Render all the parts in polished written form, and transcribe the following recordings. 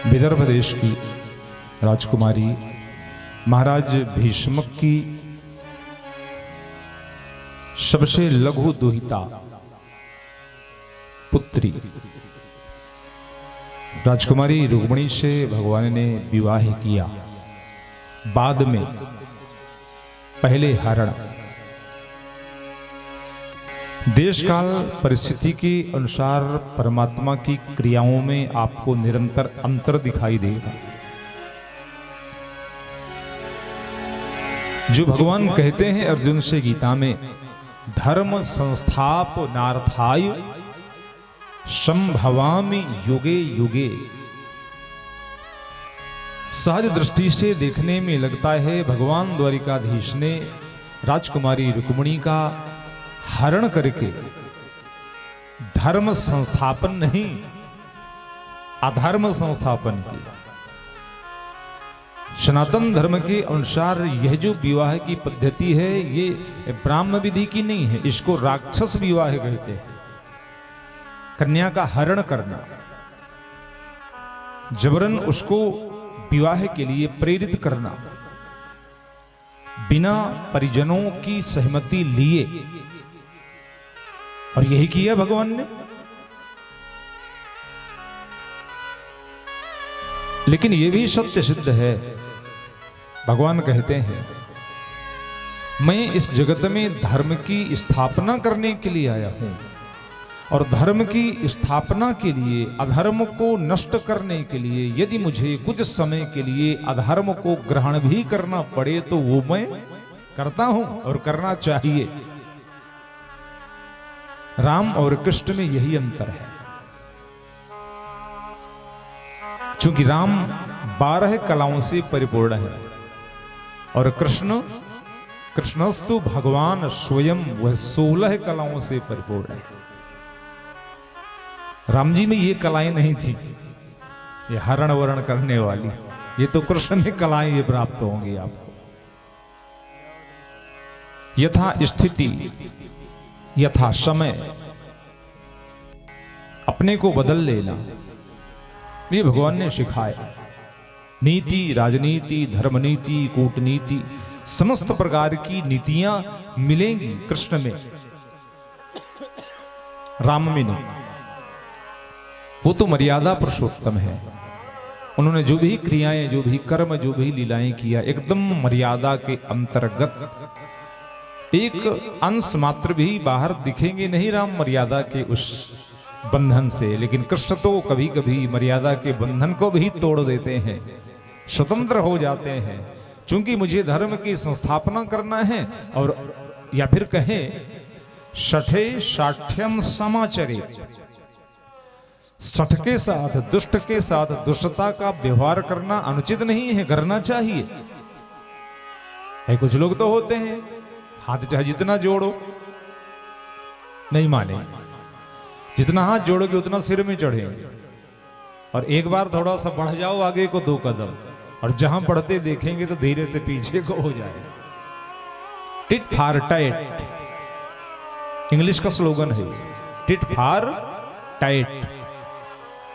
विदर्भ देश की राजकुमारी महाराज भीष्मक की सबसे लघु दुहिता पुत्री राजकुमारी रुक्मिणी से भगवान ने विवाह किया। बाद में पहले हरण देश काल परिस्थिति के अनुसार परमात्मा की क्रियाओं में आपको निरंतर अंतर दिखाई देगा। जो भगवान कहते हैं अर्जुन से गीता में, धर्म संस्थापनार्थाय संभवामि युगे युगे। सहज दृष्टि से देखने में लगता है भगवान द्वारिकाधीश ने राजकुमारी रुक्मिणी का हरण करके धर्म संस्थापन नहीं, अधर्म संस्थापन किया। सनातन धर्म के अनुसार यह जो विवाह की पद्धति है ये ब्राह्म विधि की नहीं है, इसको राक्षस विवाह कहते हैं। कन्या का हरण करना, जबरन उसको विवाह के लिए प्रेरित करना, बिना परिजनों की सहमति लिए, और यही किया भगवान ने। लेकिन यह भी सत्य सिद्ध है, भगवान कहते हैं मैं इस जगत में धर्म की स्थापना करने के लिए आया हूं, और धर्म की स्थापना के लिए अधर्म को नष्ट करने के लिए यदि मुझे कुछ समय के लिए अधर्म को ग्रहण भी करना पड़े तो वो मैं करता हूं और करना चाहिए। राम और कृष्ण में यही अंतर है। चूंकि राम 12 कलाओं से परिपूर्ण है और कृष्णस्तु भगवान स्वयं वह 16 कलाओं से परिपूर्ण है। राम जी में ये कलाएं नहीं थी, ये हरण वरण करने वाली, ये तो कृष्ण ने कलाएं ये प्राप्त होंगी आपको। यथा स्थिति यथा समय अपने को बदल लेना, ये भगवान ने सिखाया। नीति, राजनीति, धर्मनीति, कूटनीति, समस्त प्रकार की नीतियां मिलेंगी कृष्ण में, राम में नहीं। वो तो मर्यादा पुरुषोत्तम है। उन्होंने जो भी क्रियाएं, जो भी कर्म, जो भी लीलाएं किया, एकदम मर्यादा के अंतर्गत, एक अंश मात्र भी बाहर दिखेंगे नहीं राम मर्यादा के उस बंधन से। लेकिन कृष्ण तो कभी कभी मर्यादा के बंधन को भी तोड़ देते हैं, स्वतंत्र हो जाते हैं। चूंकि मुझे धर्म की संस्थापना करना है, और या फिर कहें शठे शाठ्यम समाचरे, सठ के साथ, दुष्ट के साथ दुष्टता का व्यवहार करना अनुचित नहीं है, करना चाहिए। है कुछ लोग तो होते हैं हाथ चाहे जितना जोड़ो नहीं माने, जितना हाथ जोड़ोगे उतना सिर में चढ़ेंगे, और एक बार थोड़ा सा बढ़ जाओ आगे को 2 कदम, और जहां बढ़ते देखेंगे तो धीरे से पीछे को हो जाए। टिट फॉर टैट इंग्लिश का स्लोगन है, टिट फॉर टैट।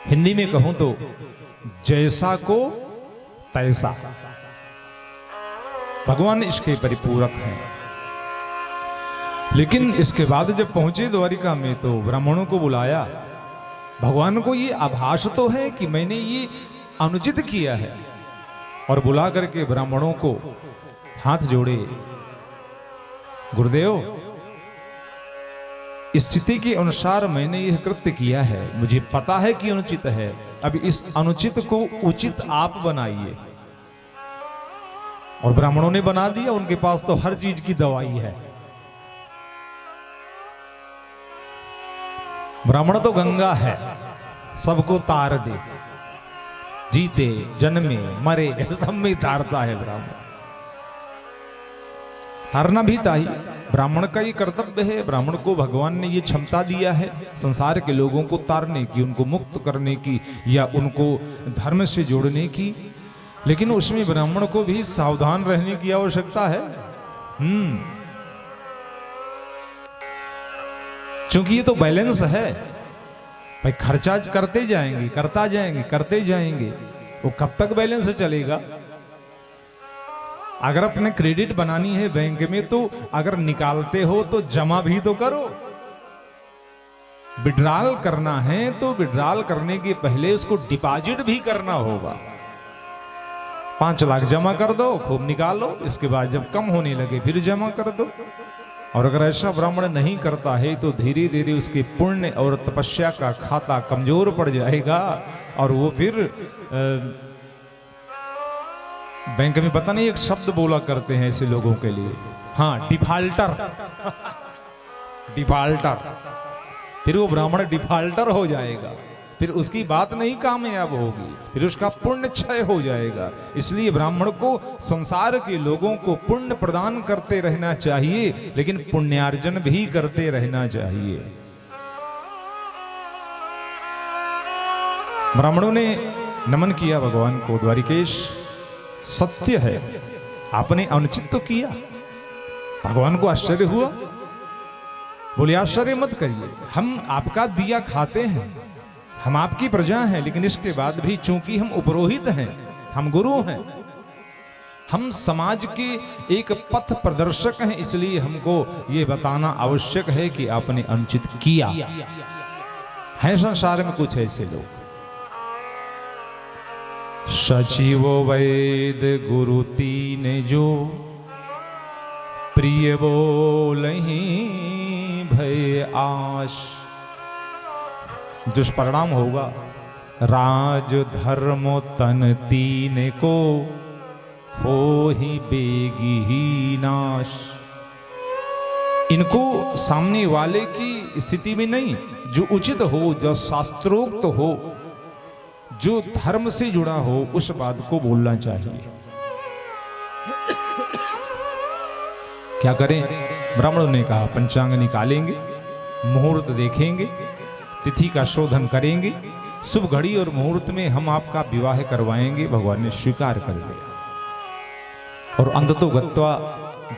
हिंदी में कहूं तो जैसा को तैसा। भगवान इसके परिपूरक हैं। लेकिन इसके बाद जब पहुंचे द्वारिका में तो ब्राह्मणों को बुलाया। भगवान को ये आभास तो है कि मैंने ये अनुचित किया है, और बुला करके ब्राह्मणों को हाथ जोड़े, गुरुदेव स्थिति के अनुसार मैंने यह कृत्य किया है, मुझे पता है कि अनुचित है, अब इस अनुचित को उचित आप बनाइए। और ब्राह्मणों ने बना दिया, उनके पास तो हर चीज की दवाई है। ब्राह्मण तो गंगा है, सबको तार दे, जीते जन्मे मरे सब में तारता है ब्राह्मण। तारना भी चाहिए, ब्राह्मण का ये कर्तव्य है। ब्राह्मण को भगवान ने ये क्षमता दिया है संसार के लोगों को तारने की, उनको मुक्त करने की, या उनको धर्म से जोड़ने की। लेकिन उसमें ब्राह्मण को भी सावधान रहने की आवश्यकता है। क्योंकि ये तो बैलेंस है भाई, खर्चा करते जाएंगे, करते जाएंगे, वो कब तक बैलेंस चलेगा? अगर अपने क्रेडिट बनानी है बैंक में तो अगर निकालते हो तो जमा भी तो करो। विड्रॉल करना है तो विड्रॉल करने के पहले उसको डिपॉजिट भी करना होगा। 5 लाख जमा कर दो, खूब निकालो, इसके बाद जब कम होने लगे फिर जमा कर दो। और अगर ऐसा ब्राह्मण नहीं करता है तो धीरे धीरे उसके पुण्य और तपस्या का खाता कमजोर पड़ जाएगा और वो फिर बैंक में पता नहीं एक शब्द बोला करते हैं ऐसे लोगों के लिए, हाँ, डिफाल्टर। डिफाल्टर, फिर वो ब्राह्मण डिफाल्टर हो जाएगा, फिर उसकी बात नहीं कामयाब होगी, फिर उसका पुण्य क्षय हो जाएगा। इसलिए ब्राह्मण को संसार के लोगों को पुण्य प्रदान करते रहना चाहिए, लेकिन पुण्यार्जन भी करते रहना चाहिए। ब्राह्मणों ने नमन किया भगवान को, द्वारिकेश सत्य है, आपने अनुचित तो किया। भगवान को आश्चर्य हुआ, बोले आश्चर्य मत करिए, हम आपका दिया खाते हैं, हम आपकी प्रजा हैं, लेकिन इसके बाद भी चूंकि हम उपरोहित हैं, हम गुरु हैं, हम समाज के एक पथ प्रदर्शक हैं, इसलिए हमको ये बताना आवश्यक है कि आपने अनुचित किया है। संसार में कुछ ऐसे लोग, सचिव वैद गुरु तीन जो प्रिय बोलहि भय आश। दुष्परिणाम होगा, राज धर्म तन तीन को हो ही बेगी ही नाश। इनको सामने वाले की स्थिति में नहीं, जो उचित हो, जो शास्त्रोक्त हो, जो धर्म से जुड़ा हो, उस बात को बोलना चाहिए। क्या करें? ब्राह्मणों ने कहा पंचांग निकालेंगे, मुहूर्त देखेंगे, तिथि का शोधन करेंगे, शुभ घड़ी और मुहूर्त में हम आपका विवाह करवाएंगे। भगवान ने स्वीकार कर लिया और अंततोगत्वा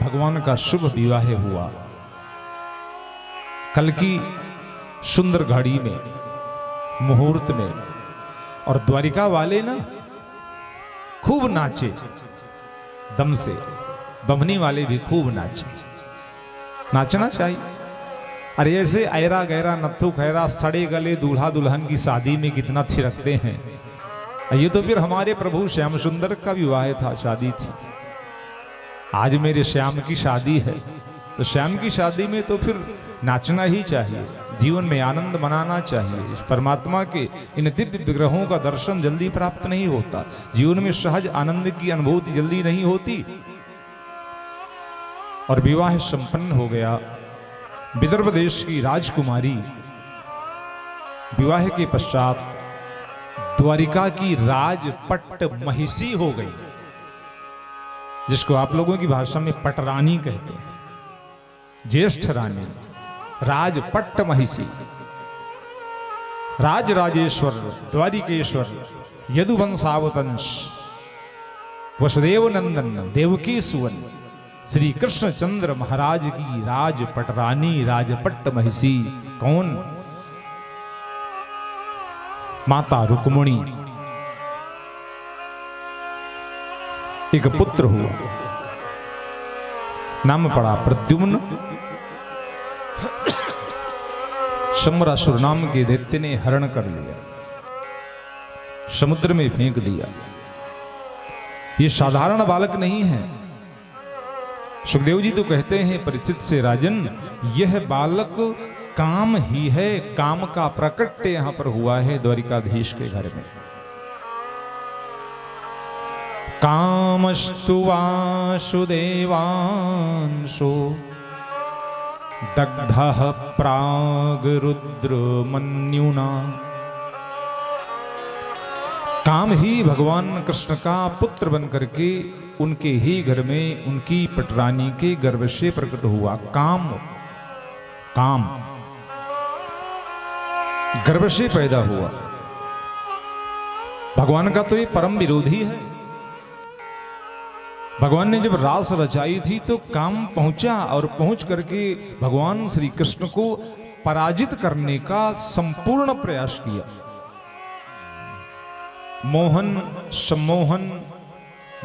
भगवान का शुभ विवाह हुआ। कल की सुंदर घड़ी में, मुहूर्त में, और द्वारिका वाले ना खूब नाचे दम से, बमनी वाले भी खूब नाचे। नाचना चाहिए। अरे ऐसे ऐरा गैरा नत्थु खैरा सड़े गले दूल्हा दुल्हन की शादी में कितना थिरकते हैं। ये तो फिर हमारे प्रभु श्याम सुंदर का विवाह था, शादी थी। आज मेरे श्याम की शादी है, तो श्याम की शादी में तो फिर नाचना ही चाहिए, जीवन में आनंद मनाना चाहिए। इस परमात्मा के इन दिव्य विग्रहों का दर्शन जल्दी प्राप्त नहीं होता, जीवन में सहज आनंद की अनुभूति जल्दी नहीं होती। और विवाह संपन्न हो गया। विदर्भ देश की राजकुमारी विवाह के पश्चात द्वारिका की राजपट महिषी हो गई, जिसको आप लोगों की भाषा में पटरानी कहते हैं, ज्येष्ठ रानी, राजपट महिषी। राज राजेश्वर द्वारिकेश्वर यदुवंशावतंश वसुदेव नंदन देवकी सुवन श्री कृष्णचंद्र महाराज की राजपट रानी, राजपट महिषी कौन? माता रुक्मिणी। एक पुत्र हुआ, नाम पड़ा प्रद्युम्न। शंबरासुर नाम के दैत्य ने हरण कर लिया, समुद्र में फेंक दिया। ये साधारण बालक नहीं है। सुखदेव जी तो कहते हैं परीक्षित से, राजन यह बालक काम ही है, काम का प्रकट यहां पर हुआ है द्वारिकाधीश के घर में। कामस्तु वासुदेवांशो दग्धः प्राग रुद्र मन्युना। काम ही भगवान कृष्ण का पुत्र बन करके उनके ही घर में, उनकी पटरानी के गर्भ से प्रकट हुआ। काम, काम गर्भ से पैदा हुआ। भगवान का तो ये परम विरोधी है। भगवान ने जब रास रचाई थी तो काम पहुंचा और पहुंच करके भगवान श्री कृष्ण को पराजित करने का संपूर्ण प्रयास किया। मोहन, सम्मोहन,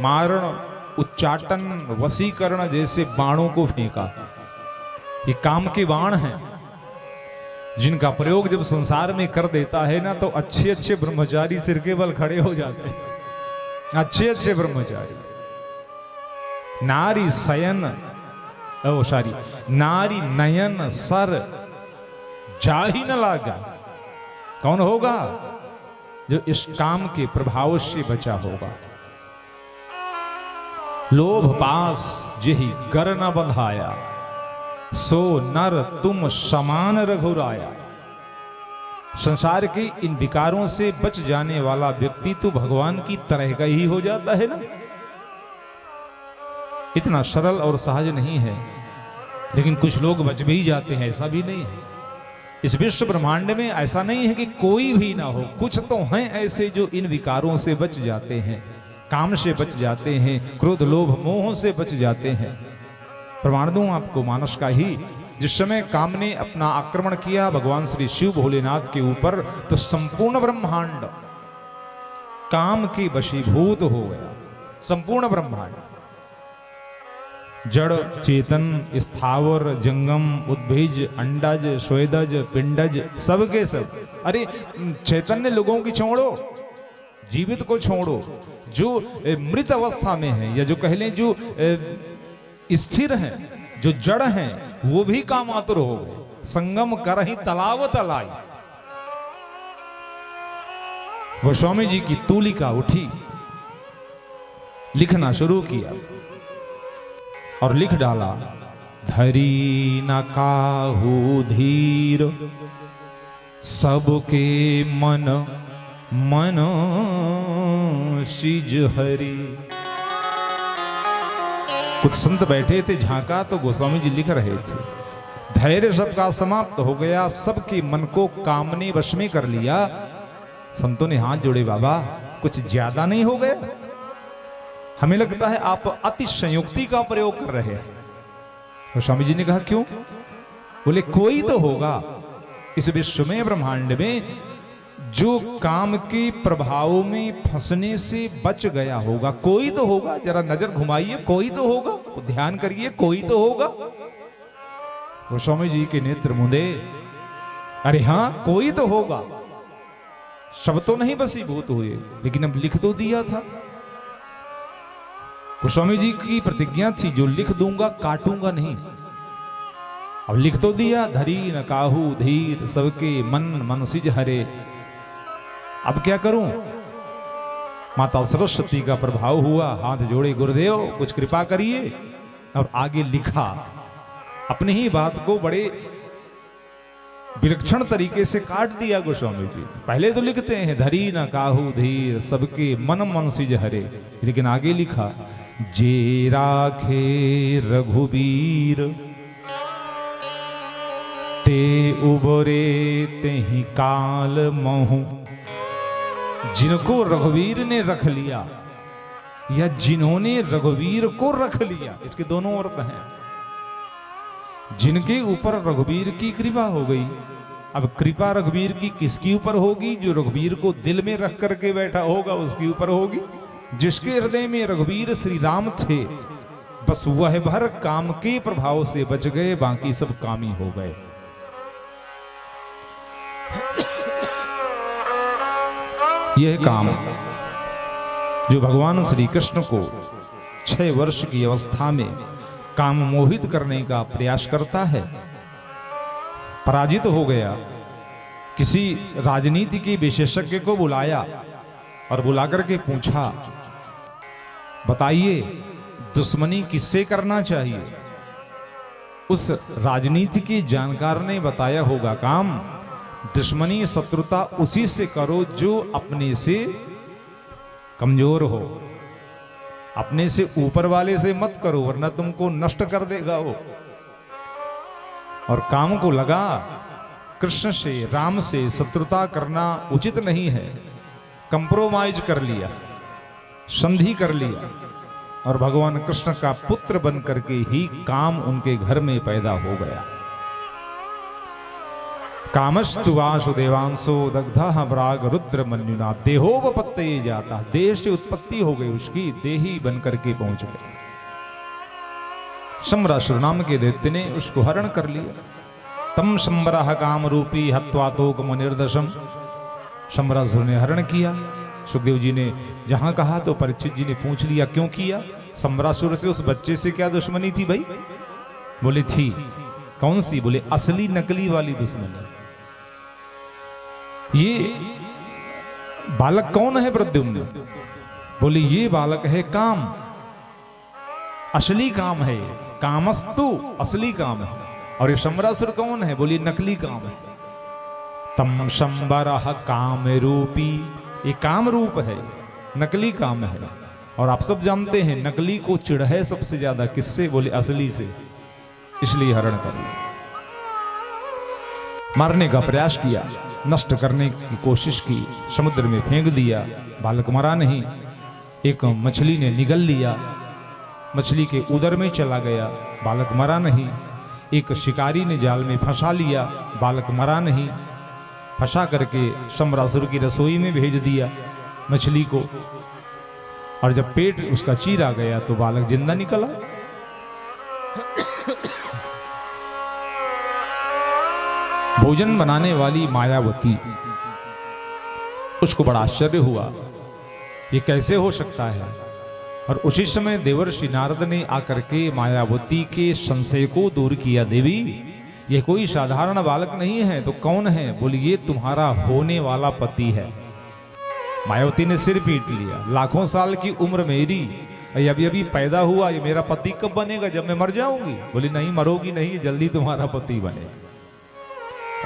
मारण, उच्चाटन, वशीकरण जैसे बाणों को फेंका। ये काम के बाण हैं जिनका प्रयोग जब संसार में कर देता है ना, तो अच्छे अच्छे ब्रह्मचारी सिर के बल खड़े हो जाते हैं। अच्छे अच्छे ब्रह्मचारी। नारी शयन, नारी नयन सर जा ही न लागा। कौन होगा? जो इस काम के प्रभाव से बचा होगा। लोभ पास जेहि गर न बंधाया, सो नर तुम समान रघुराया। संसार के इन विकारों से बच जाने वाला व्यक्ति तो भगवान की तरह का ही हो जाता है ना। इतना सरल और सहज नहीं है, लेकिन कुछ लोग बच भी जाते हैं, ऐसा भी नहीं है। इस विश्व ब्रह्मांड में ऐसा नहीं है कि कोई भी ना हो, कुछ तो हैं ऐसे जो इन विकारों से बच जाते हैं, काम से बच जाते हैं, क्रोध लोभ मोह से बच जाते हैं। प्रमाण दूं आपको मानस का ही, जिस समय काम ने अपना आक्रमण किया भगवान श्री शिव भोलेनाथ के ऊपर, तो संपूर्ण ब्रह्मांड काम के वशीभूत हो गया। संपूर्ण ब्रह्मांड, जड़ चेतन स्थावर जंगम उद्भिज अंडज स्वेदज पिंडज सबके सब। अरे चैतन्य लोगों की छोड़ो, जीवित को छोड़ो, जो मृत अवस्था में है या जो कह लें जो स्थिर हैं, जो जड़ हैं, वो भी कामातुर हो गए। संगम कर ही तलाव तलाई। गोस्वामी जी की तूलिका उठी, लिखना शुरू किया और लिख डाला, धरी न काहू धीर सबके मन मन सिज हरि। कुछ संत बैठे थे, झांका तो गोस्वामी जी लिख रहे थे, धैर्य सबका समाप्त हो गया, सबके मन को काम ने वश में कर लिया। संतों ने हाथ जोड़े, बाबा कुछ ज्यादा नहीं हो गया? हमें लगता है आप अति संयुक्ति का प्रयोग कर रहे हैं। तो स्वामी जी ने कहा क्यों? बोले कोई तो होगा इस विश्व में, ब्रह्मांड में, जो काम के प्रभाव में फंसने से बच गया होगा। कोई तो होगा, जरा नजर घुमाइए, कोई तो होगा, ध्यान करिए, कोई तो होगा। गोस्वामी जी के नेत्र मुंदे, अरे हाँ कोई तो होगा। शब्द तो नहीं वशीभूत हुए, लेकिन अब लिख तो दिया था। गोस्वामी जी की प्रतिज्ञा थी, जो लिख दूंगा काटूंगा नहीं। अब लिख तो दिया, धरी न काहू धीर सबके मन मन सिज हरे। अब क्या करूं? माता सरस्वती का प्रभाव हुआ, हाथ जोड़े, गुरुदेव कुछ कृपा करिए। और आगे लिखा, अपनी ही बात को बड़े विलक्षण तरीके से काट दिया गोस्वामी जी। पहले तो लिखते हैं धरी न काहू धीर सबके मन मन सिज हरे, लेकिन आगे लिखा, जे राखे रघुबीर ते उबरे तेहि काल महु। जिनको रघुवीर ने रख लिया या जिन्होंने रघुवीर को रख लिया, इसके दोनों अर्थ हैं। जिनके ऊपर रघुवीर की कृपा हो गई। अब कृपा रघुवीर की किसकी ऊपर होगी? जो रघुवीर को दिल में रख करके बैठा होगा उसकी ऊपर होगी। जिसके हृदय में रघुवीर श्री राम थे, बस वह भर काम के प्रभाव से बच गए, बाकी सब कामी हो गए। यह काम जो भगवान श्री कृष्ण को 6 वर्ष की अवस्था में काम मोहित करने का प्रयास करता है, पराजित हो गया। किसी राजनीति के विशेषज्ञ को बुलाया और बुलाकर के पूछा, बताइए दुश्मनी किससे करना चाहिए? उस राजनीति के जानकार ने बताया होगा, काम दुश्मनी शत्रुता उसी से करो जो अपने से कमजोर हो। अपने से ऊपर वाले से मत करो, वरना तुमको नष्ट कर देगा वो। और काम को लगा कृष्ण से राम से शत्रुता करना उचित नहीं है, कंप्रोमाइज कर लिया, संधि कर लिया, और भगवान कृष्ण का पुत्र बन करके ही काम उनके घर में पैदा हो गया। कामस्तु वासुदेवांशो दग्धा ब्राग रुद्र मन्युना देहोपत्ति जाता, देह से उत्पत्ति हो गई उसकी, देही बन करके पहुंच गए। शंबरासुर नाम के दैत्य ने उसको हरण कर लिया। तम शंबरः काम रूपी हत्वा तोक मुनिर्दशम, शंबरासुर ने हरण किया। सुखदेव जी ने जहां कहा तो परीक्षित जी ने पूछ लिया क्यों किया? शंबरासुर से उस बच्चे से क्या दुश्मनी थी भाई? बोले थी। कौन सी? बोले असली नकली वाली दुश्मनी। ये बालक कौन है प्रद्युम्न? बोले ये बालक है काम, असली काम है। कामस्तु असली काम है। और ये शंबरासुर कौन है? बोली नकली काम है। तम शंबरः काम रूपी, ये काम रूप है, नकली काम है। और आप सब जानते हैं नकली को चिढ़ है सबसे ज्यादा किससे? बोले असली से, इसलिए हरण कर लिया। मारने का प्रयास किया, नष्ट करने की कोशिश की, समुद्र में फेंक दिया, बालक मरा नहीं। एक मछली ने निगल लिया, मछली के उदर में चला गया, बालक मरा नहीं। एक शिकारी ने जाल में फंसा लिया, बालक मरा नहीं। फंसा करके शंबरासुर की रसोई में भेज दिया मछली को, और जब पेट उसका चीरा गया तो बालक जिंदा निकला। भोजन बनाने वाली मायावती, उसको बड़ा आश्चर्य हुआ, ये कैसे हो सकता है? और उसी समय देवर्षि नारद ने आकर के मायावती के संशय को दूर किया। देवी, ये कोई साधारण बालक नहीं है। तो कौन है? बोली ये तुम्हारा होने वाला पति है। मायावती ने सिर पीट लिया, लाखों साल की उम्र मेरी, अभी अभी पैदा हुआ, ये मेरा पति कब बनेगा? जब मैं मर जाऊंगी। बोली नहीं, मरोगी नहीं, जल्दी तुम्हारा पति बने।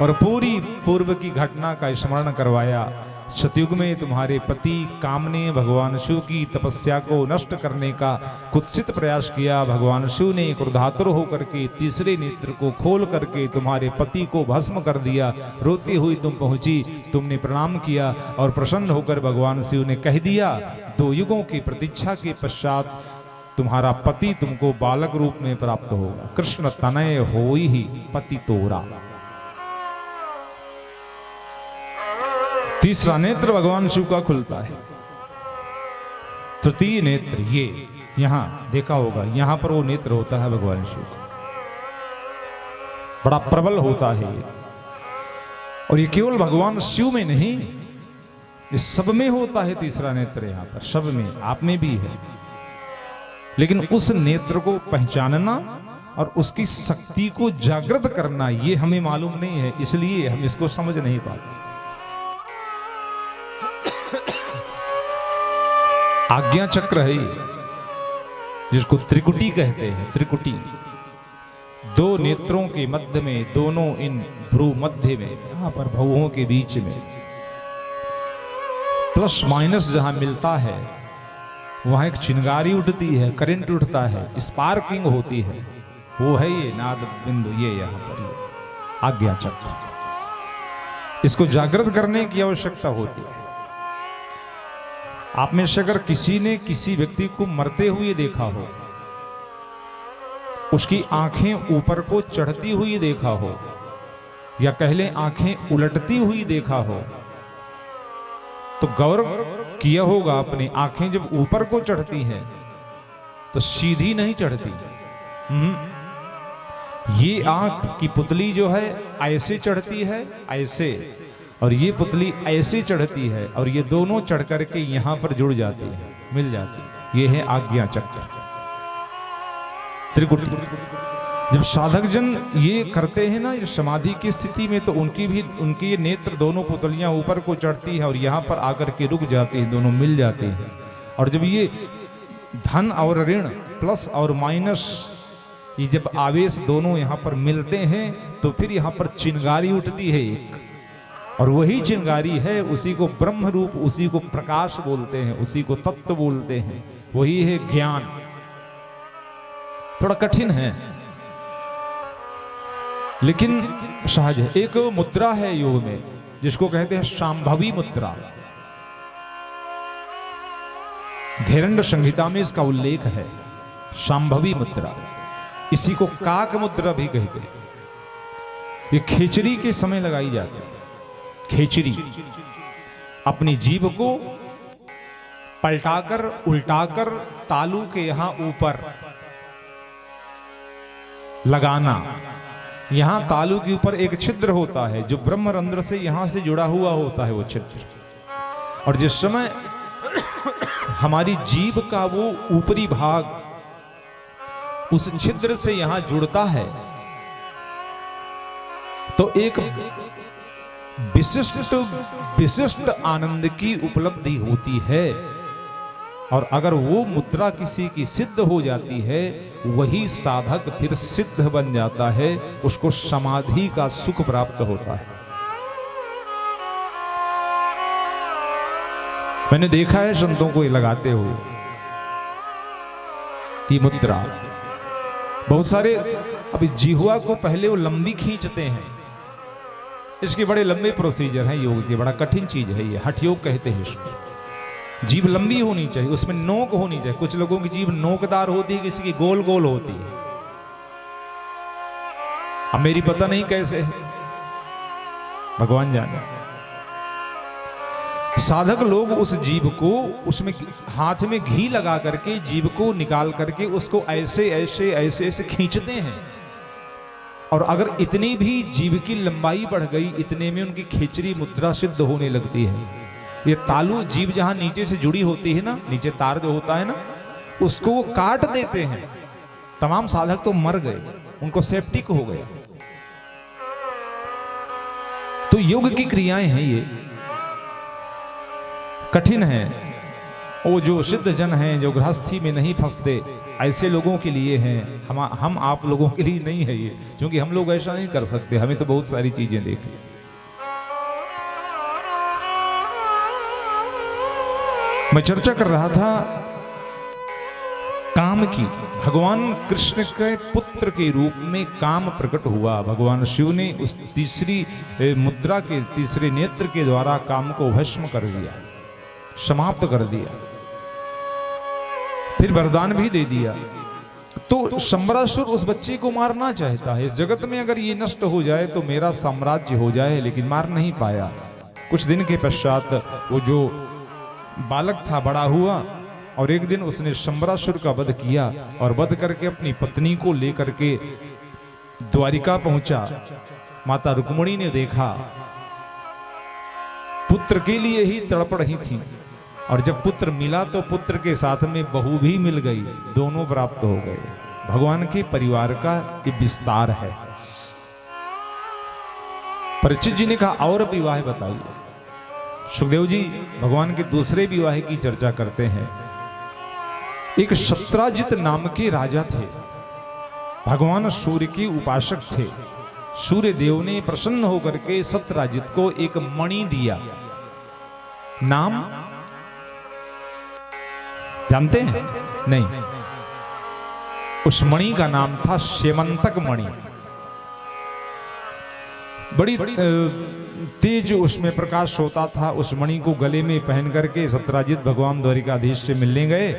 और पूरी पूर्व की घटना का स्मरण करवाया। सतयुग में तुम्हारे पति काम ने भगवान शिव की तपस्या को नष्ट करने का कुत्सित प्रयास किया। भगवान शिव ने क्रोधातुर होकर के तीसरे नेत्र को खोल करके तुम्हारे पति को भस्म कर दिया। रोती हुई तुम पहुंची, तुमने प्रणाम किया और प्रसन्न होकर भगवान शिव ने कह दिया 2 युगों की प्रतीक्षा के पश्चात तुम्हारा पति तुमको बालक रूप में प्राप्त होगा। कृष्ण तनय होई ही पति तोरा। तीसरा नेत्र भगवान शिव का खुलता है। तृतीय नेत्र ये यहां देखा होगा, यहां पर वो नेत्र होता है भगवान शिव का, बड़ा प्रबल होता है ये। और ये केवल भगवान शिव में नहीं, ये सब में होता है तीसरा नेत्र। यहां पर सब में, आप में भी है। लेकिन उस नेत्र को पहचानना और उसकी शक्ति को जागृत करना ये हमें मालूम नहीं है, इसलिए हम इसको समझ नहीं पाते। आज्ञा चक्र है जिसको त्रिकुटी कहते हैं। त्रिकुटी 2 नेत्रों के मध्य में, दोनों इन भ्रू मध्य में, यहां पर भवों के बीच में प्लस माइनस जहां मिलता है वहां एक चिंगारी उठती है, करंट उठता है, स्पार्किंग होती है। वो है ये नाद बिंदु, ये यहां पर आज्ञा चक्र। इसको जागृत करने की आवश्यकता होती है। आप में से अगर किसी ने किसी व्यक्ति को मरते हुए देखा हो, उसकी आंखें ऊपर को चढ़ती हुई देखा हो, या कह लें आंखें उलटती हुई देखा हो, तो गौर किया होगा अपनी आंखें जब ऊपर को चढ़ती हैं तो सीधी नहीं चढ़ती। ये आंख की पुतली जो है ऐसे चढ़ती है, ऐसे, और ये पुतली ऐसे चढ़ती है, और ये दोनों चढ़ करके यहां पर जुड़ जाती है, मिल जाती है। ये है आज्ञा चक्र, त्रिकुटी। जब साधक जन ये करते हैं ना ये समाधि की स्थिति में, तो उनकी ये नेत्र दोनों पुतलियां ऊपर को चढ़ती है और यहां पर आकर के रुक जाती हैं, दोनों मिल जाती हैं। और जब ये धन और ऋण, प्लस और माइनस, ये जब आवेश दोनों यहां पर मिलते हैं तो फिर यहां पर चिंगारी उठती है एक, और वही चिंगारी है, उसी को ब्रह्म रूप, उसी को प्रकाश बोलते हैं, उसी को तत्व बोलते हैं, वही है ज्ञान। थोड़ा कठिन है लेकिन सहज है। एक मुद्रा है योग में जिसको कहते हैं शांभवी मुद्रा। घेरंड संहिता में इसका उल्लेख है, शांभवी मुद्रा। इसी को काक मुद्रा भी कहते हैं। ये खेचरी के समय लगाई जाती है। खेचरी अपनी जीभ को पलटाकर उल्टाकर तालू के यहां ऊपर लगाना। यहां तालू के ऊपर एक छिद्र होता है जो ब्रह्मरंध्र से यहां से जुड़ा हुआ होता है वो छिद्र। और जिस समय हमारी जीभ का वो ऊपरी भाग उस छिद्र से यहां जुड़ता है तो एक विशिष्ट आनंद की उपलब्धि होती है। और अगर वो मुद्रा किसी की सिद्ध हो जाती है, वही साधक फिर सिद्ध बन जाता है, उसको समाधि का सुख प्राप्त होता है। मैंने देखा है संतों को ये लगाते हुए ये मुद्रा। बहुत सारे अभी जिह्वा को पहले वो लंबी खींचते हैं, इसके बड़े लंबे प्रोसीजर हैं योग के, बड़ा कठिन चीज है ये, हठ योग कहते हैं इसको। जीभ लंबी होनी चाहिए, उसमें नोक होनी चाहिए। कुछ लोगों की जीभ नोकदार होती है, किसी की गोल गोल होती है। अब मेरी पता नहीं कैसे है, भगवान जाने। साधक लोग उस जीभ को उसमें हाथ में घी लगा करके जीभ को निकाल करके उसको ऐसे ऐसे ऐसे ऐसे खींचते हैं। और अगर इतनी भी जीभ की लंबाई बढ़ गई, इतने में उनकी खेचरी मुद्रा सिद्ध होने लगती है। ये तालू जीभ जहां नीचे से जुड़ी होती है ना, नीचे तार जो होता है ना, उसको वो काट देते हैं। तमाम साधक तो मर गए, उनको सेप्टिक हो गया। तो योग की क्रियाएं हैं ये, कठिन है। वो जो सिद्ध जन हैं, जो गृहस्थी में नहीं फंसते, ऐसे लोगों के लिए हैं। हम आप लोगों के लिए नहीं है ये, क्योंकि हम लोग ऐसा नहीं कर सकते। हमें तो बहुत सारी चीजें देखनी। मैं चर्चा कर रहा था काम की। भगवान कृष्ण के पुत्र के रूप में काम प्रकट हुआ। भगवान शिव ने उस तीसरी मुद्रा के तीसरे नेत्र के द्वारा काम को भस्म कर दिया, समाप्त कर दिया, फिर वरदान भी दे दिया। तो शंबरासुर उस बच्चे को मारना चाहता है। इस जगत में अगर ये नष्ट हो जाए तो मेरा साम्राज्य हो जाए, लेकिन मार नहीं पाया। कुछ दिन के पश्चात वो जो बालक था बड़ा हुआ और एक दिन उसने शंबरासुर का वध किया और वध करके अपनी पत्नी को लेकर के द्वारिका पहुंचा। माता रुक्मिणी ने देखा, पुत्र के लिए ही तड़प रही थी, और जब पुत्र मिला तो पुत्र के साथ में बहू भी मिल गई, दोनों प्राप्त हो गए। भगवान के परिवार का ये विस्तार है। परीक्षित जी ने कहा और विवाह बताइए। सुखदेव जी भगवान के दूसरे विवाह की चर्चा करते हैं। एक सत्राजित नाम के राजा थे, भगवान सूर्य के उपासक थे। सूर्य देव ने प्रसन्न होकर के सत्राजित को एक मणि दिया। नाम जानते हैं? नहीं। उस मणि का नाम था सेमंतक मणि। बड़ी तेज उसमें प्रकाश होता था। उस मणि को गले में पहन करके सत्राजित भगवान द्वारिकाधीश से मिलने गए।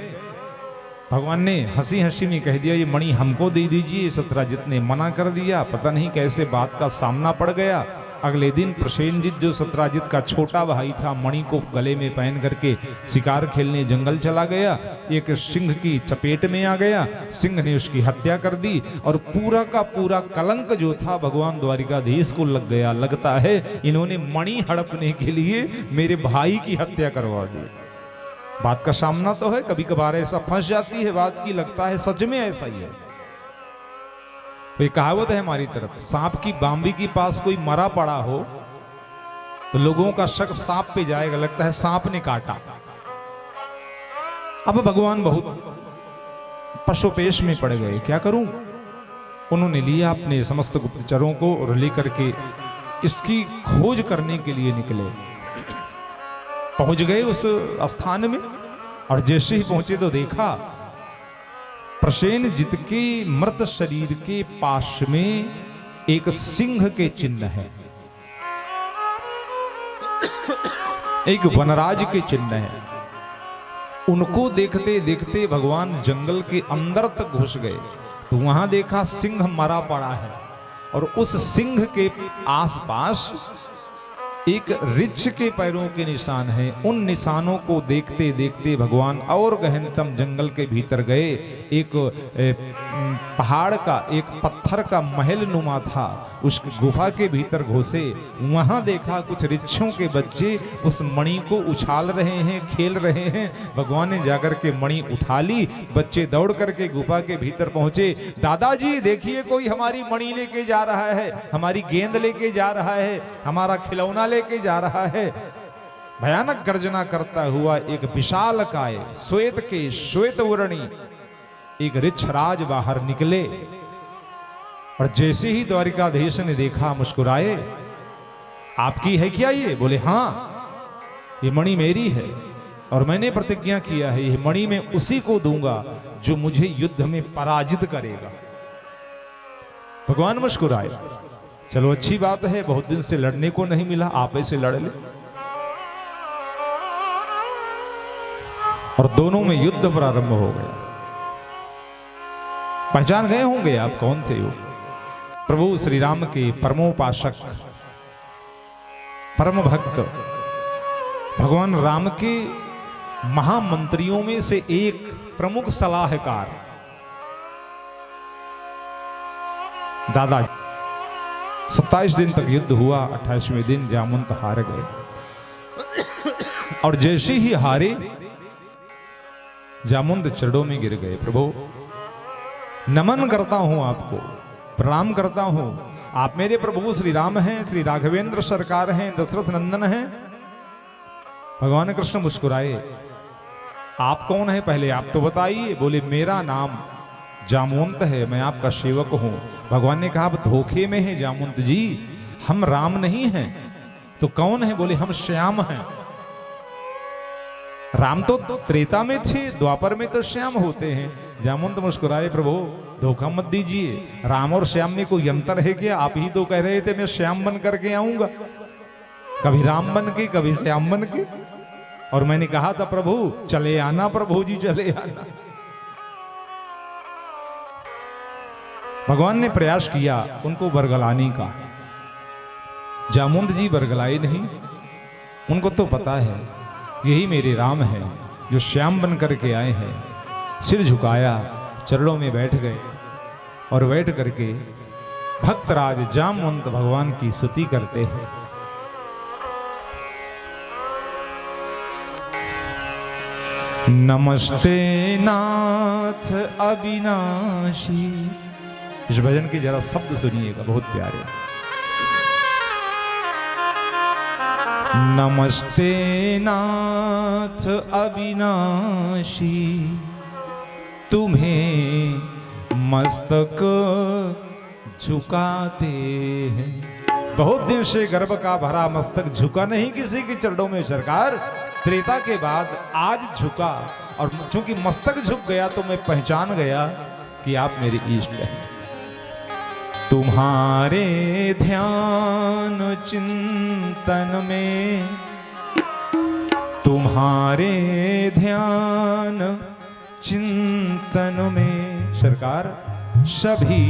भगवान ने हंसी हंसी में कह दिया, ये मणि हमको दे दीजिए। सत्राजित ने मना कर दिया। पता नहीं कैसे बात का सामना पड़ गया। अगले दिन प्रसेनजित जो सत्राजित का छोटा भाई था, मणि को गले में पहन करके शिकार खेलने जंगल चला गया। एक सिंह की चपेट में आ गया। सिंह ने उसकी हत्या कर दी और पूरा का पूरा कलंक जो था भगवान द्वारिकाधीश को लग गया। लगता है इन्होंने मणि हड़पने के लिए मेरे भाई की हत्या करवा दी। बात का सामना तो है, कभी कभार ऐसा फंस जाती है बात की, लगता है सच में ऐसा ही है। तो कहावत है हमारी तरफ, सांप की बांबी के पास कोई मरा पड़ा हो तो लोगों का शक सांप पे जाएगा, लगता है सांप ने काटा। अब भगवान बहुत पशुपेश में पड़ गए, क्या करूं। उन्होंने लिया अपने समस्त गुप्तचरों को और लेकर के इसकी खोज करने के लिए निकले। पहुंच गए उस स्थान में और जैसे ही पहुंचे तो देखा प्रसेनजित के मृत शरीर के पास में एक सिंह के चिन्ह है, एक वनराज के चिन्ह है। उनको देखते देखते भगवान जंगल के अंदर तक घुस गए तो वहां देखा सिंह मरा पड़ा है और उस सिंह के आसपास एक ऋक्ष के पैरों के निशान हैं। उन निशानों को देखते देखते भगवान और गहनतम जंगल के भीतर गए। एक पहाड़ का, एक पत्थर का महल नुमा था, उस गुफा के भीतर घुसे। वहां देखा कुछ ऋक्षों के बच्चे उस मणि को उछाल रहे हैं, खेल रहे हैं। भगवान ने जाकर के मणि उठा ली। बच्चे दौड़ करके गुफा के भीतर पहुंचे। दादाजी देखिए, कोई हमारी मणि लेके जा रहा है, हमारी गेंद लेके जा रहा है, हमारा खिलौना लेके जा रहा है। भयानक गर्जना करता हुआ एक विशालकाय श्वेत के श्वेत वर्णी एक ऋक्षराज बाहर निकले और जैसे ही द्वारिकाधीश ने देखा मुस्कुराए। आपकी है क्या ये? बोले हाँ, ये मणि मेरी है और मैंने प्रतिज्ञा किया है ये मणि मैं उसी को दूंगा जो मुझे युद्ध में पराजित करेगा। भगवान मुस्कुराए। चलो अच्छी बात है, बहुत दिन से लड़ने को नहीं मिला, आप ऐसे लड़ ले। और दोनों में युद्ध प्रारंभ हो गया। पहचान गए होंगे आप कौन थे वो? प्रभु श्री राम के परमोपासक, परम भक्त, भगवान राम के महामंत्रियों में से एक प्रमुख सलाहकार दादा। 27 दिन तक युद्ध हुआ। 28वें दिन जामवंत हार गए और जैसे ही हारे जामवंत चरणों में गिर गए। प्रभु नमन करता हूं आपको, प्रणाम करता हूं। आप मेरे प्रभु श्री राम हैं, श्री राघवेंद्र सरकार हैं, दशरथ नंदन हैं। भगवान कृष्ण मुस्कुराए। आप कौन है पहले आप तो बताइए। बोले मेरा नाम जामवंत है, मैं आपका सेवक हूं। भगवान ने कहा आप धोखे में हैं जामवंत जी, हम राम नहीं हैं। तो कौन है? बोले हम श्याम हैं। राम तो त्रेता में थे, द्वापर में तो श्याम होते हैं। जामवंत मुस्कुराए। प्रभु धोखा मत दीजिए, राम और श्याम में कोई अंतर है क्या? आप ही तो कह रहे थे मैं श्याम बन करके आऊंगा, कभी राम बन के कभी श्याम बन के। और मैंने कहा था प्रभु चले आना, प्रभु जी चले आना। भगवान ने प्रयास किया उनको बरगलाने का। जामवंत जी बरगलाए नहीं। उनको तो पता है यही मेरे राम है जो श्याम बन करके आए हैं। सिर झुकाया, चरणों में बैठ गए और बैठ करके भक्तराज जामवंत भगवान की स्तुति करते हैं। नमस्ते नाथ अविनाशी। इस भजन के जरा शब्द सुनिएगा, बहुत प्यारे। नमस्ते नाथ अविनाशी, तुम्हें मस्तक झुकाते हैं। बहुत दिन से गर्भ का भरा मस्तक झुका नहीं किसी के चरणों में सरकार। त्रेता के बाद आज झुका और चूंकि मस्तक झुक गया तो मैं पहचान गया कि आप मेरे इष्ट हैं। तुम्हारे ध्यान चिंतन में, तुम्हारे ध्यान चिंतन में सरकार सभी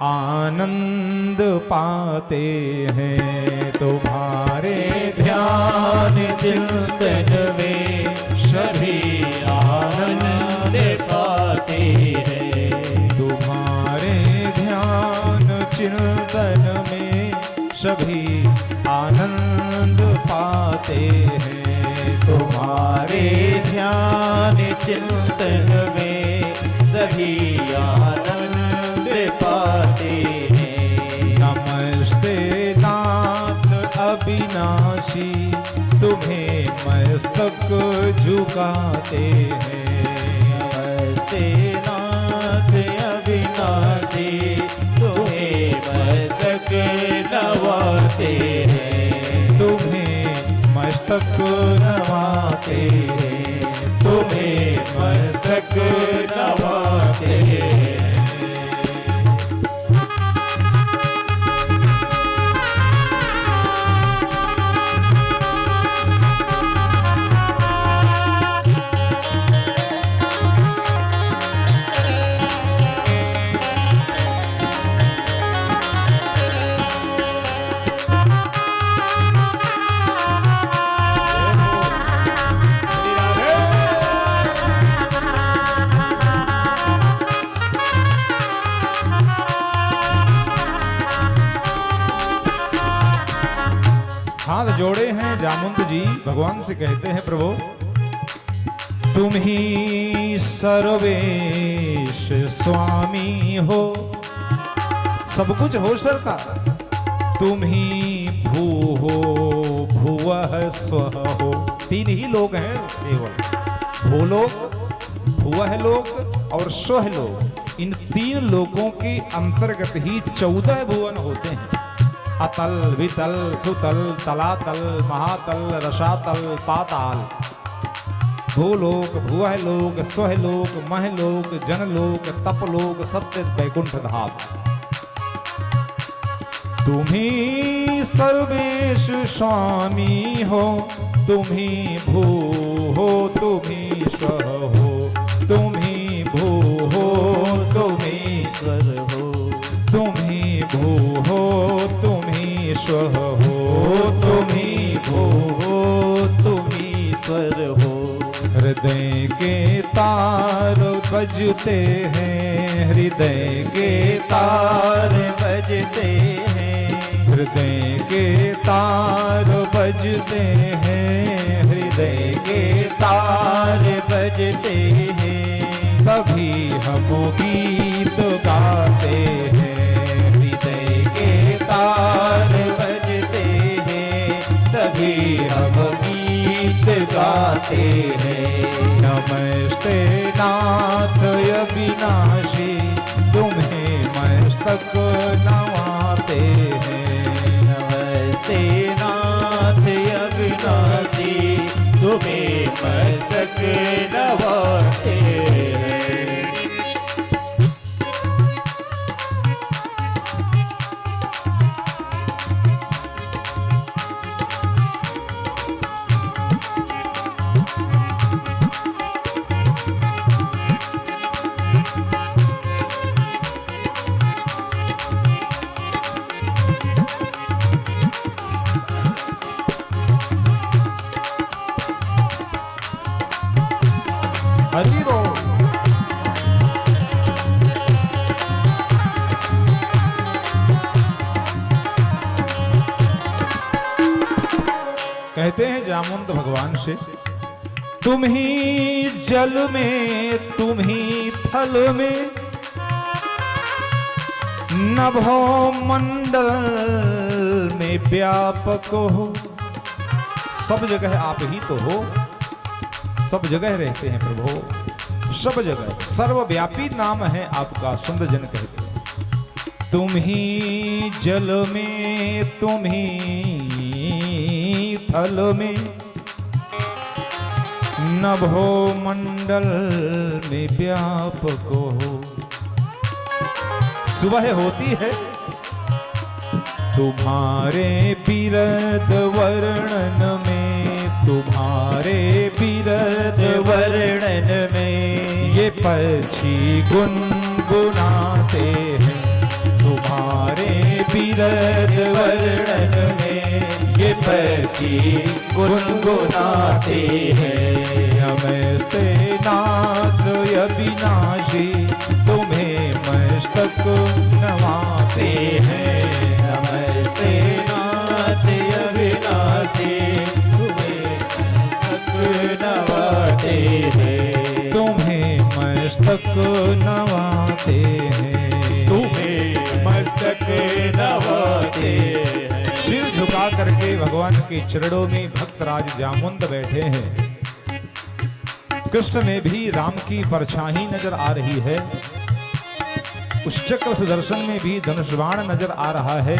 आनंद पाते हैं। तुम्हारे ध्यान चिंतन में सभी आनंद पाते हैं। तुम्हारे ध्यान चिंतन में सभी आनंद पाते हैं। तुम्हारे ध्यान चिंतन में सभी आनंद पाते हैं। नमस्ते नाथ अविनाशी, तुम्हें मस्तक झुकाते हैं। नमस्ते नाथ अविनाशी, तुम्हें मस्तक नवाते हैं। तुम्हें मस्तक नवाते हैं। तुम्हें मस्तक नवाते हैं। हाथ जोड़े हैं जामुंत जी, भगवान से कहते हैं प्रभु तुम ही सर्वेश स्वामी हो, सब कुछ हो सरकार, तुम ही भू हो भुवः स्वः हो। तीन ही लोग हैं केवल, भूलोक, भुवः लोक और स्वः लोक। इन तीन लोगों के अंतर्गत ही 14 भुवन होते हैं। अतल, वितल, सुतल, तलातल, महातल, रसातल, पाताल। भूलोक, भुवः लोक, स्वः लोक, महलोक, जनलोक, तपलोक, सत्य वैकुंठ धाम। तुम्ही सर्वेश स्वामी हो, तुम्ही भू हो, तुम्ही स्वः हो, तुम्ही भू हो, तुम्ही स्वर हो, तुम्ही भू हो, तुम्ही स्वः हो, तुम्ही भू हो, तुम्ही स्वर हो। हृदय के तार बजते हैं, हृदय के तार बजते हैं, हृदय के तार बजते हैं, हृदय के तार बजते हैं, तभी हम गीत गाते हैं। हृदय के तार बजते हैं, तभी हम गीत गाते हैं। नमस्ते नाथ अविनाशी, तुम्हें मस्तक नवाते हैं। नमस्ते नाथ अविनाशी, तुम्हें मस्तक नवाते हैं। हरि बोल। कहते हैं जामुंत भगवान से, तुम ही जल में, तुम ही थल में, नभो मंडल में व्यापक हो। सब जगह आप ही तो हो, सब जगह रहते हैं प्रभु, सब जगह सर्वव्यापी नाम है आपका। सुंदर जन कहते हैं तुम ही जल में, तुम ही थल में, नभो मंडल में व्यापक हो। सुबह होती है तुम्हारे बिरद वर्णन में, तुम्हारे बिरद वर्णन में ये पक्षी गुनगुनाते हैं। तुम्हारे बिरद वर्णन में ये पक्षी गुनगुनाते हैं। नमस्ते नाथ अविनाशी, तुम्हें मस्तक नवाते हैं। नमस्ते नाथ अविनाशी, नवाते हैं। तुम्हें मस्तक नवाते हैं, तुम्हें मस्तक नवाते हैं। सिर झुका करके भगवान के चरणों में भक्तराज जामुंत बैठे हैं। कृष्ण में भी राम की परछाई नजर आ रही है, उस चक्र सुदर्शन में भी धनुष बाण नजर आ रहा है।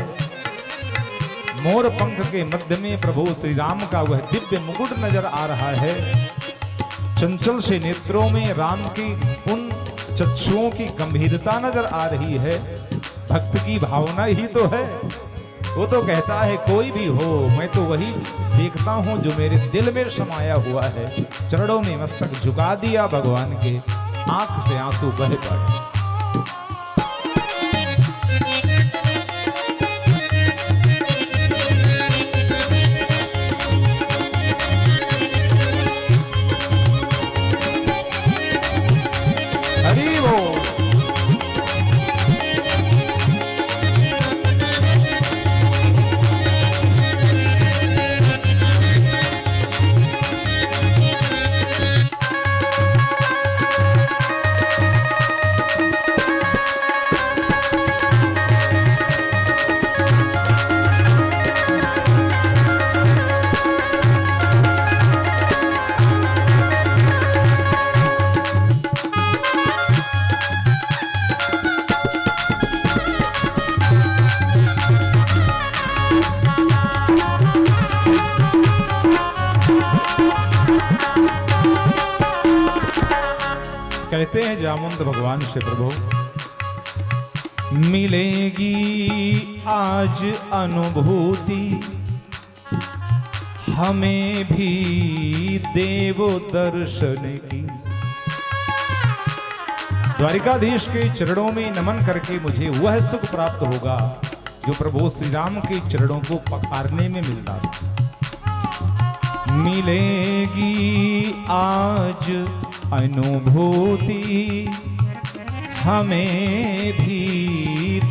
मोर पंख के मध्य में प्रभु श्री राम का वह दिव्य मुकुट नजर आ रहा है। चंचल से नेत्रों में राम की उन चक्षुओं की गंभीरता नजर आ रही है। भक्त की भावना ही तो है। वो तो कहता है कोई भी हो, मैं तो वही देखता हूं जो मेरे दिल में समाया हुआ है। चरणों में मस्तक झुका दिया भगवान के, आंख से आंसू बह पड़े। कहते हैं जामुंत भगवान से, प्रभु मिलेगी आज अनुभूति हमें भी देव दर्शन की। द्वारिकाधीश के चरणों में नमन करके मुझे वह सुख प्राप्त होगा जो प्रभु श्री राम के चरणों को पखारने में मिलता था। मिलेगी आज अनुभूति हमें भी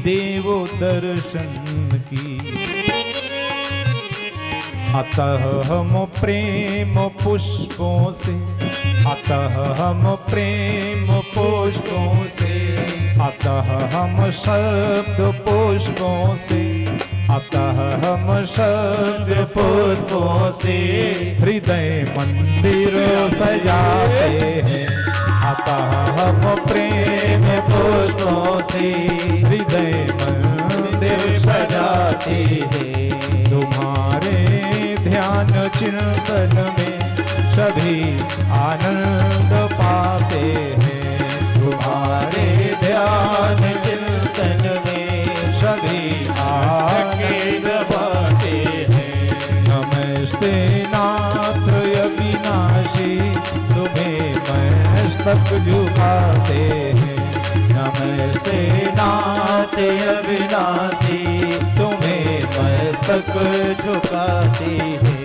देव दर्शन की। अतः हम प्रेम पुष्पों से, अतः हम प्रेम पुष्पों से, अतः हम शब्द पुष्पों से, अतः हम शब्द पुष्पों से हृदय मंदिर सजाते हैं। अतः हम प्रेम पुष्पों से हृदय मंदिर सजाते हैं। तुम्हारे ध्यान चिंतन में सभी आनंद पाते हैं। तुम्हारे ध्यान चिंतन में सभी आनंद पाते हैं। नमस्ते नाथ अविनाशी तुम्हें मस्तक झुकाते हैं। नमस्ते नाथ अविनाशी तुम्हें मस्तक झुकाते हैं।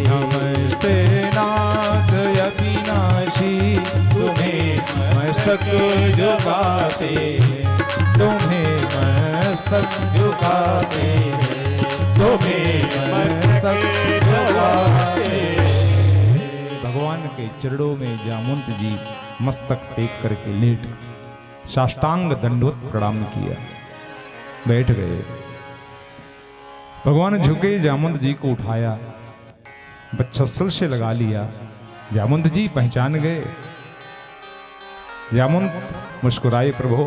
नमस्ते नाथ अविनाशी तुम्हें मस्तक झुकाते हैं। तुम्हें मस्तक झुकाते हैं। तुम्हें मस्तक झुकाते हैं। भगवान के चरणों में जामुंत जी मस्तक टेक करके लेट साष्टांग दंडवत प्रणाम किया, बैठ गए। भगवान झुके, जामुंत जी को उठाया, बच्छसल से लगा लिया। जामुंत जी पहचान गए। जामुंत मुस्कुराए, प्रभु